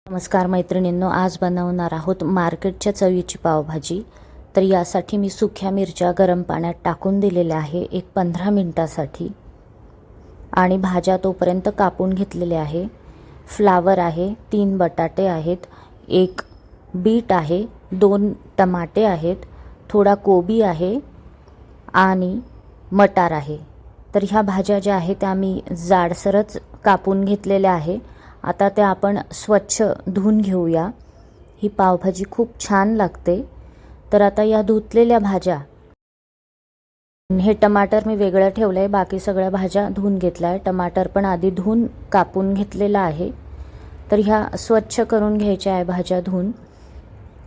नमस्कार मैत्रिणींनो, आज बनवणार आहोत मार्केटच्या चवीची पावभाजी। तर यासाठी मी सुक्या मिरच्या गरम पाण्यात टाकून दिलेल्या आहे 15 मिनिटासाठी आणि भाज्या तोपर्यंत कापून घेतलेल्या आहे। फ्लावर आहे, 3 बटाटे आहेत, 1 बीट आहे, 2 टमाटे आहेत, थोडा कोबी आहे आणि मटार आहे। तर ह्या भाज्या ज्या आहेत त्या मी जाडसरच कापून घेतलेल्या आहे। आता त्या आपण स्वच्छ धुवून घेऊया। ही पावभाजी खूप छान लागते। तर आता या धुतलेल्या भाज्या, हे टमाटर मी वेगळं ठेवलं आहे, बाकी सगळ्या भाज्या धुवून घेतल्या आहे। टमाटर पण आधी धुवून कापून घेतलेला आहे। तर ह्या स्वच्छ करून घ्यायच्या आहे भाज्या धुवून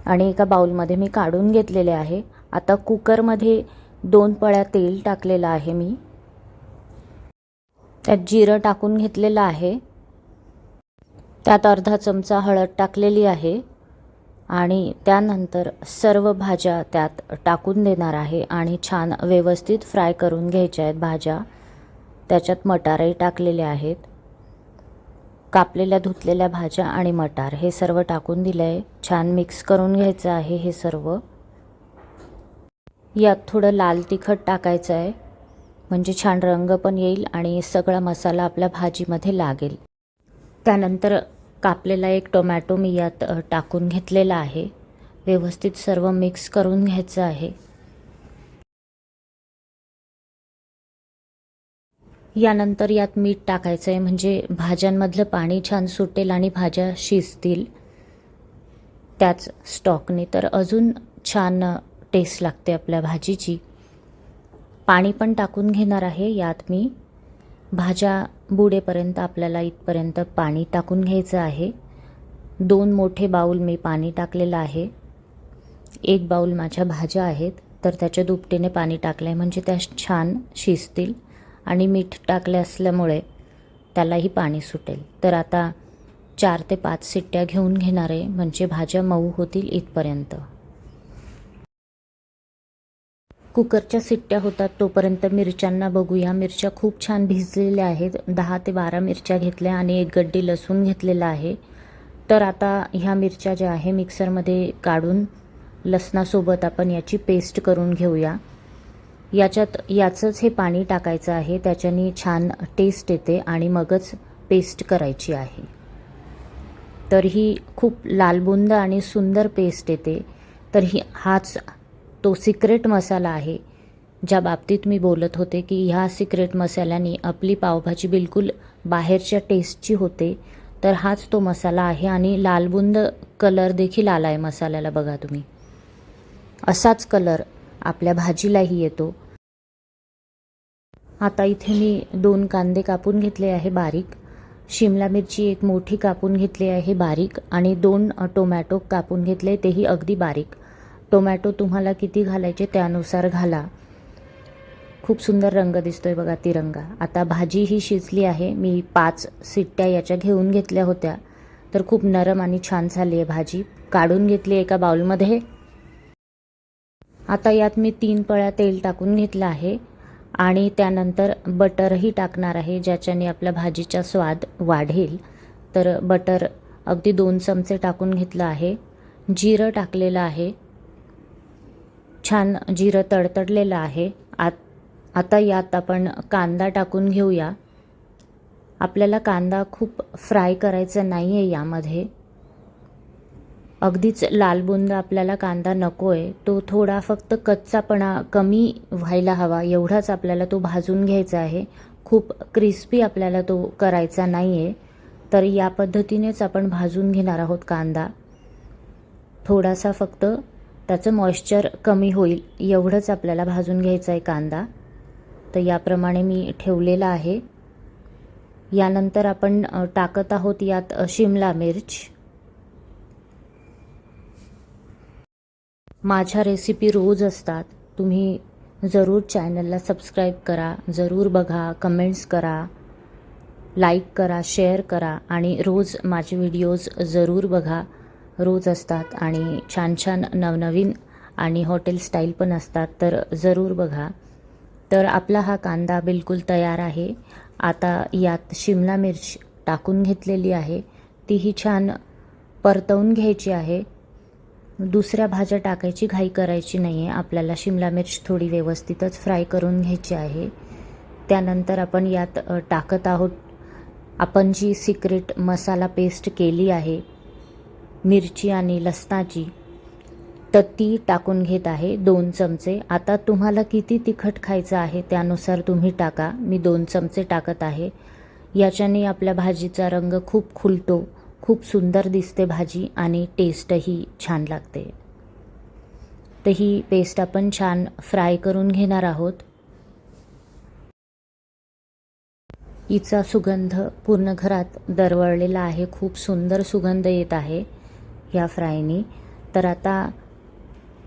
आणि एका बाउलमध्ये मी काढून घेतलेले आहे। आता कुकरमध्ये 2 पळ्या तेल टाकलेलं आहे मी, त्यात जिरं टाकून घेतलेलं आहे, त्यात अर्धा चमचा हळद टाकलेली आहे आणि त्यानंतर सर्व भाज्या त्यात टाकून देणार आहे आणि छान व्यवस्थित फ्राय करून घ्यायच्या आहेत भाज्या। त्याच्यात मटारही टाकलेले आहेत, कापलेल्या धुतलेल्या भाज्या आणि मटार हे सर्व टाकून दिले आहे। छान मिक्स करून घ्यायचं आहे हे सर्व। यात थोडं लाल तिखट टाकायचं आहे म्हणजे छान रंग पण येईल आणि सगळा मसाला आपल्या भाजीमध्ये लागेल। त्यानंतर कापलेला 1 टोमॅटो मी यात टाकून घेतलेला आहे। व्यवस्थित सर्व मिक्स करून घ्यायचं आहे। यानंतर यात मीठ टाकायचं आहे म्हणजे भाज्यांमधलं पाणी छान सुटेल आणि भाज्या शिजतील त्याच स्टॉकने, तर अजून छान टेस्ट लागते आपल्या भाजीची। पाणी पण टाकून घेणार आहे यात मी। भाज्या बुडेपर्यंत आपल्याला इथपर्यंत पाणी टाकून घ्यायचं आहे। 2 मोठे बाउल मी पाणी टाकलेलं आहे। 1 बाउल माझ्या भाज्या आहेत, तर त्याच्या दुपटीने पाणी टाकलं आहे म्हणजे त्या छान शिजतील आणि मीठ टाकले असल्यामुळे त्यालाही पाणी सुटेल। तर आता 4 ते 5 शिट्ट्या घेऊन घेणार आहे म्हणजे भाज्या मऊ होतील इथपर्यंत। कुकरच्या शिट्ट्या होतात तोपर्यंत मिरच्यांना बघूया। मिरच्या खूप छान भिजलेल्या आहेत। 10 ते 12 मिरच्या घेतल्या आणि 1 गड्डी लसूण घेतलेला आहे। तर आता ह्या मिरच्या ज्या आहे मिक्सरमध्ये काढून लसणासोबत आपण याची पेस्ट करून घेऊया। याच्यात याचंच हे पाणी टाकायचं आहे, त्याच्याने छान टेस्ट येते आणि मगच पेस्ट करायची आहे। तर ही खूप लालबुंद आणि सुंदर पेस्ट येते। तर हाच तो सिक्रेट मसाला आहे ज्या बाबतीत मी बोलत होते की ह्या सिक्रेट मसाल्याने आपली पावभाजी बिलकुल बाहेरच्या टेस्टची होते। तर हाच तो मसाला आहे आणि लालबुंद कलर देखील आला आहे मसाल्याला, बघा तुम्ही। असाच कलर आपल्या भाजीलाही येतो। आता इथे मी 2 कांदे कापून घेतले आहे बारीक, शिमला मिरची 1 मोठी कापून घेतली आहे बारीक आणि 2 टोमॅटो कापून घेतले, तेही अगदी बारीक। टोमॅटो तुम्हाला किती घालायचे त्यानुसार घाला। खूप सुंदर रंग दिसतोय बघा तिरंगा। आता भाजी ही शिजली आहे। मी 5 शिट्ट्या याच्या घेऊन घेतल्या होत्या, तर खूप नरम आणि छान झाली आहे भाजी। काढून घेतली एका बाउलमध्ये। आता यात मी 3 पळ्या तेल टाकून घेतलं आहे आणि त्यानंतर बटरही टाकणार आहे ज्याच्याने आपल्या भाजीचा स्वाद वाढेल। तर बटर अगदी 2 चमचे टाकून घेतलं आहे। जिरं टाकलेलं आहे, छान जिरं तडतडलेलं आहे। आता यात आपण कांदा टाकून घेऊया। आपल्याला कांदा खूप फ्राय करायचा नाही आहे यामध्ये, अगदीच लालबुंद आपल्याला कांदा नको आहे। तो थोडा फक्त कच्चापणा कमी व्हायला हवा एवढाच आपल्याला तो भाजून घ्यायचा आहे। खूप क्रिस्पी आपल्याला तो करायचा नाही आहे। तर या पद्धतीनेच आपण भाजून घेणार आहोत कांदा। थोडासा फक्त त्याचं मॉइश्चर कमी होईल एवढंच आपल्याला भाजून घ्यायचं आहे कांदा। तर याप्रमाणे मी ठेवलेला आहे। यानंतर आपण टाकत आहोत यात शिमला मिर्च। माझ्या रेसिपी रोज असतात, तुम्ही जरूर चॅनलला सबस्क्राईब करा, जरूर बघा, कमेंट्स करा, लाईक करा, शेअर करा आणि रोज माझे व्हिडिओज जरूर बघा। रोज असतात आणि छान छान नवनवीन आणि हॉटेल स्टाईल पण असतात, तर जरूर बघा। तर आपला हा कांदा बिलकुल तयार आहे। आता यात शिमला मिर्च टाकून घेतलेली आहे, तीही छान परतवून घ्यायची आहे. दुसऱ्या भाज्या टाकायची घाई करायची नाही आहे. आपल्याला शिमला मिर्च थोडी व्यवस्थितच फ्राय करून घ्यायची आहे. त्यानंतर आपण यात टाकत आहोत आपण जी सिक्रेट मसाला पेस्ट केली आहे मिरची आणि लसणाची, तर ती टाकून घेत आहे 2 चमचे. आता तुम्हाला किती तिखट खायचं आहे त्यानुसार तुम्ही टाका. मी 2 चमचे टाकत आहे. याच्याने आपल्या भाजीचा रंग खूप खुलतो, खूप सुंदर दिसते भाजी आणि टेस्टही छान लागते. तर ही पेस्ट आपण छान फ्राय करून घेणार आहोत. हिचा सुगंध पूर्ण घरात दरवळलेला आहे. खूप सुंदर सुगंध येत आहे ह्या फ्रायनी. तर आता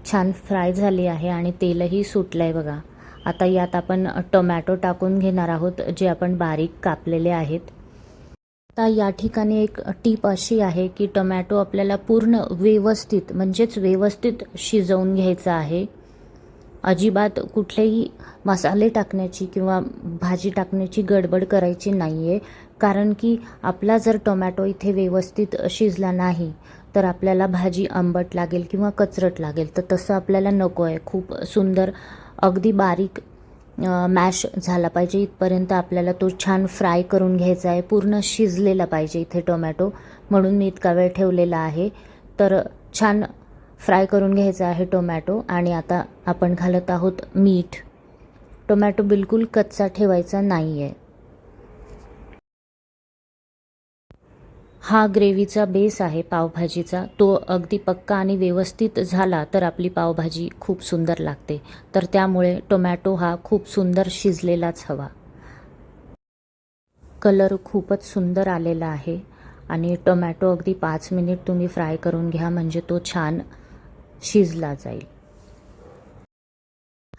छान फ्राय झाली आहे आणि तेलही सुटलं आहे बघा. आता यात आपण टोमॅटो टाकून घेणार आहोत जे आपण बारीक कापलेले आहेत. आता या ठिकाणी एक टीप अशी आहे की टोमॅटो आपल्याला पूर्ण व्यवस्थित म्हणजेच व्यवस्थित शिजवून घ्यायचा आहे. अजिबात कुठलेही मसाले टाकण्याची किंवा भाजी टाकण्याची गडबड करायची नाही आहे. कारण की आपला जर टोमॅटो इथे व्यवस्थित शिजला नाही तर आपल्याला भाजी आंबट लागेल किंवा कचरट लागेल. तर तसं आपल्याला नको आहे. खूप सुंदर अगदी बारीक मॅश झाला पाहिजे इथपर्यंत आपल्याला तो छान फ्राय करून घ्यायचा आहे. पूर्ण शिजलेला पाहिजे इथे टोमॅटो, म्हणून मी इतका वेळ ठेवलेला आहे. तर छान फ्राय करून घ्यायचा आहे टोमॅटो. आणि आता आपण घालत आहोत मीठ. टोमॅटो बिलकुल कच्चा ठेवायचा नाही आहे. हा ग्रेव्हीचा बेस आहे पावभाजीचा, तो अगदी पक्का आणि व्यवस्थित झाला तर आपली पावभाजी खूप सुंदर लागते. तर त्यामुळे टोमॅटो हा खूप सुंदर शिजलेलाच हवा. कलर खूपच सुंदर आलेला आहे आणि टोमॅटो अगदी 5 मिनिट तुम्ही फ्राय करून घ्या म्हणजे तो छान शिजला जाईल.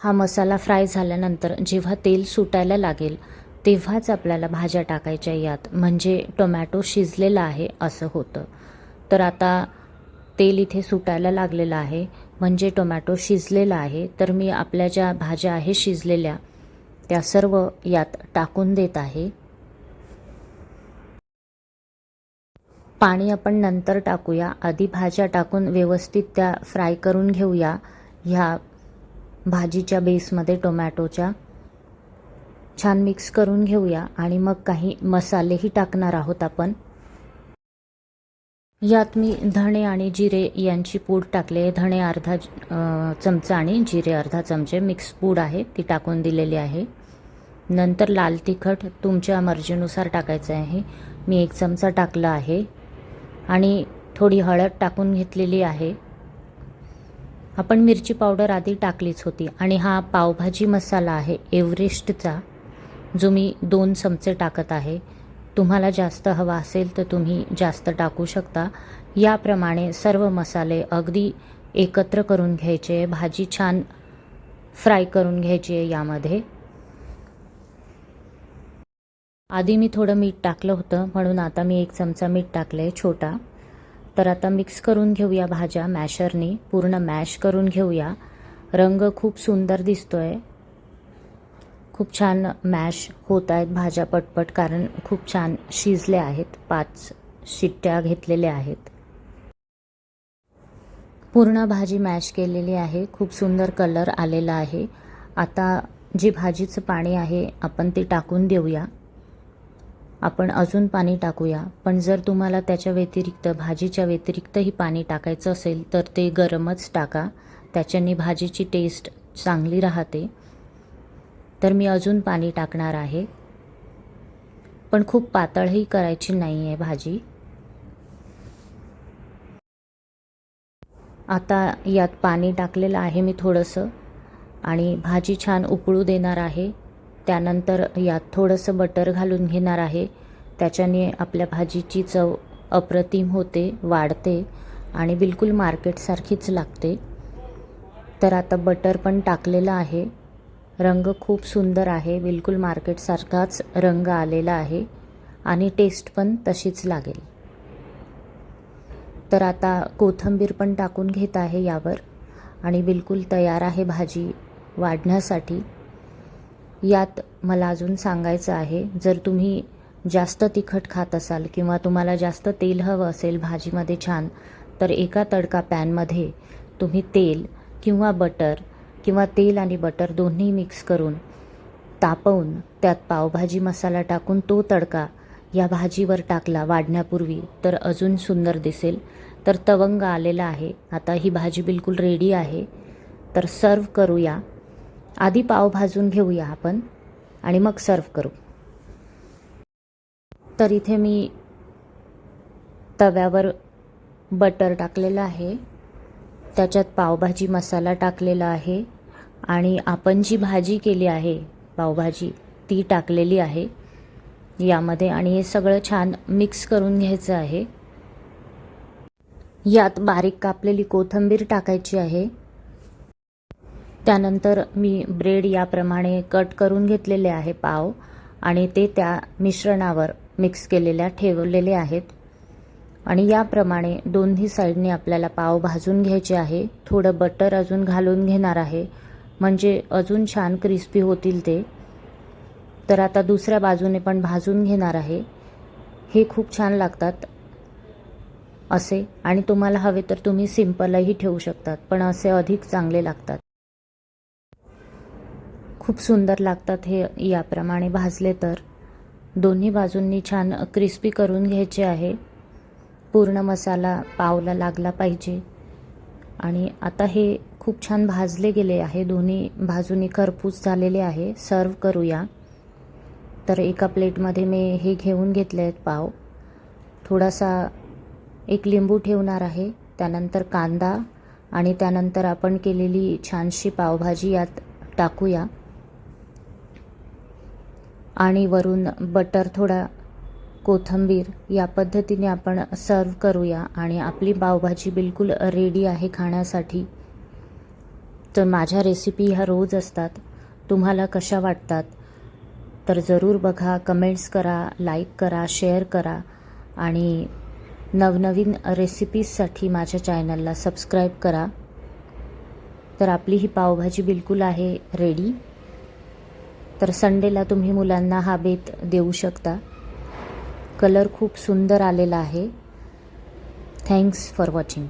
हा मसाला फ्राय झाल्यानंतर जेव्हा तेल सुटायला लागेल तेव्हाच आपल्याला भाज्या टाकायच्या यात, म्हणजे टोमॅटो शिजलेला आहे असं होतं. तर आता तेल इथे सुटायला लागलेलं आहे म्हणजे टोमॅटो शिजलेला आहे. तर मी आपल्या ज्या भाज्या आहे शिजलेल्या त्या सर्व यात टाकून देत आहे. पाणी आपण नंतर टाकूया, आधी भाज्या टाकून व्यवस्थित त्या फ्राय करून घेऊया ह्या भाजीच्या बेसमध्ये टोमॅटोच्या. छान मिक्स करून घेऊया आणि मग काही मसालेही टाकणार आहोत आपण. यात मी धणे आणि जिरे यांची पूड टाकले. धणे अर्धा चमचा आणि जिरे अर्धा चमचे मिक्स पूड आहे ती टाकून दिलेली आहे. नंतर लाल तिखट तुमच्या मर्जीनुसार टाकायचं आहे. मी 1 चमचा टाकला आहे आणि थोडी हळद टाकून घेतलेली आहे. आपण मिरची पावडर आधी टाकलीच होती. आणि हा पावभाजी मसाला आहे एव्हरेस्टचा, जो मी 2 चमचे टाकत आहे. तुम्हाला जास्त हवा असेल तर तुम्ही जास्त टाकू शकता. याप्रमाणे सर्व मसाले अगदी एकत्र करून घ्यायचे. भाजी छान फ्राय करून घ्यायची आहे यामध्ये. आधी मी थोडं मीठ टाकलं होतं म्हणून आता मी 1 चमचा मीठ टाकलं आहे छोटा. तर आता मिक्स करून घेऊया भाज्या मॅशरने, पूर्ण मॅश करून घेऊया. रंग खूप सुंदर दिसतोय. खूप छान मॅश होत आहेत भाज्या पटपट, कारण खूप छान शिजल्या आहेत. 5 शिट्ट्या घेतलेल्या आहेत. पूर्ण भाजी मॅश केलेली आहे. खूप सुंदर कलर आलेला आहे. आता जी भाजीचं पाणी आहे आपण ते टाकून देऊया. आपण अजून पाणी टाकूया, पण जर तुम्हाला त्याच्या व्यतिरिक्त भाजीच्या व्यतिरिक्तही पाणी टाकायचं असेल तर ते गरमच टाका. त्याच्याने भाजीची टेस्ट चांगली राहते. तर मी अजून पाणी टाकणार आहे, पण खूप पातळही करायची नाही आहे भाजी. आता यात पाणी टाकलेलं आहे मी थोडंसं आणि भाजी छान उकळू देणार आहे. त्यानंतर यात थोडंसं बटर घालून घेणार आहे. त्याच्याने आपल्या भाजीची चव अप्रतिम होते, वाढते आणि बिलकुल मार्केटसारखीच लागते. तर आता बटर पण टाकलेलं आहे. रंग खूप सुंदर आहे, बिलकुल मार्केटसारखाच रंग आलेला आहे आणि टेस्ट पण तशीच लागेल. तर आता कोथिंबीर पण टाकून घेत आहे यावर आणि बिलकुल तयार आहे भाजी वाढण्यासाठी. यात मला अजून सांगायचं आहे, जर तुम्ही जास्त तिखट खात असाल किंवा तुम्हाला जास्त तेल हवं असेल भाजीमध्ये छान, तर एका तडका पॅनमध्ये तुम्ही तेल किंवा बटर किंवा तेल आणि बटर दोन्ही मिक्स करून तापवून त्यात पावभाजी मसाला टाकून तो तडका या भाजीवर टाकला वाढण्यापूर्वी तर अजून सुंदर दिसेल. तर तवंग आलेला आहे. आता ही भाजी बिलकुल रेडी आहे. तर सर्व करूया. आधी पाव भाजून घेऊया आपण आणि मग सर्व करू. तर इथे मी तव्यावर बटर टाकलेलं आहे, त्याच्यात पावभाजी मसाला टाकलेला आहे आणि आपण जी भाजी केली आहे पावभाजी ती टाकलेली आहे यामध्ये आणि हे सगळं छान मिक्स करून घ्यायचं आहे. यात बारीक कापलेली कोथिंबीर टाकायची आहे. त्यानंतर मी ब्रेड याप्रमाणे कट करून घेतलेले आहे पाव आणि ते त्या मिश्रणावर मिक्स केलेल्या ठेवलेले आहेत आणि याप्रमाणे दोन्ही साईडने आपल्याला पाव भाजून घ्यायचे आहे. थोडं बटर अजून घालून घेणार आहे म्हणजे अजून छान क्रिस्पी होतील ते. तर आता दुसऱ्या बाजूने पण भाजून घेणार आहे. हे खूप छान लागतात असे आणि तुम्हाला हवे तर तुम्ही सिंपलही ठेवू शकतात, पण असे अधिक चांगले लागतात. खूप सुंदर लागतात हे याप्रमाणे भाजले तर. दोन्ही बाजूंनी छान क्रिस्पी करून घ्यायचे आहे. पूर्ण मसाला पावला लागला पाहिजे आणि आता हे खूप छान भाजले गेले आहे. दोन्ही बाजूंनी खरपूस झालेले आहे. सर्व करूया. तर एका प्लेटमध्ये मी हे घेऊन घेतले आहेत पाव. थोडासा एक लिंबू ठेवणार आहे. त्यानंतर कांदा आणि त्यानंतर आपण केलेली छानशी पावभाजी यात टाकूया आणि वरून बटर थोडा कोथिंबीर या पद्धतीने आपण सर्व करूया आणि आपली पावभाजी बिलकुल रेडी आहे खाण्यासाठी. तर माझ्या रेसिपी ह्या रोज असतात. तुम्हाला कशा वाटतात तर जरूर बघा, कमेंट्स करा, लाईक करा, शेअर करा आणि नवनवीन रेसिपीजसाठी माझ्या चॅनलला सबस्क्राईब करा. तर आपली ही पावभाजी बिलकुल आहे रेडी. तर संडेला तुम्ही मुलांना हा बेत देऊ शकता. कलर खूप सुंदर आलेला आहे. Thanks for watching.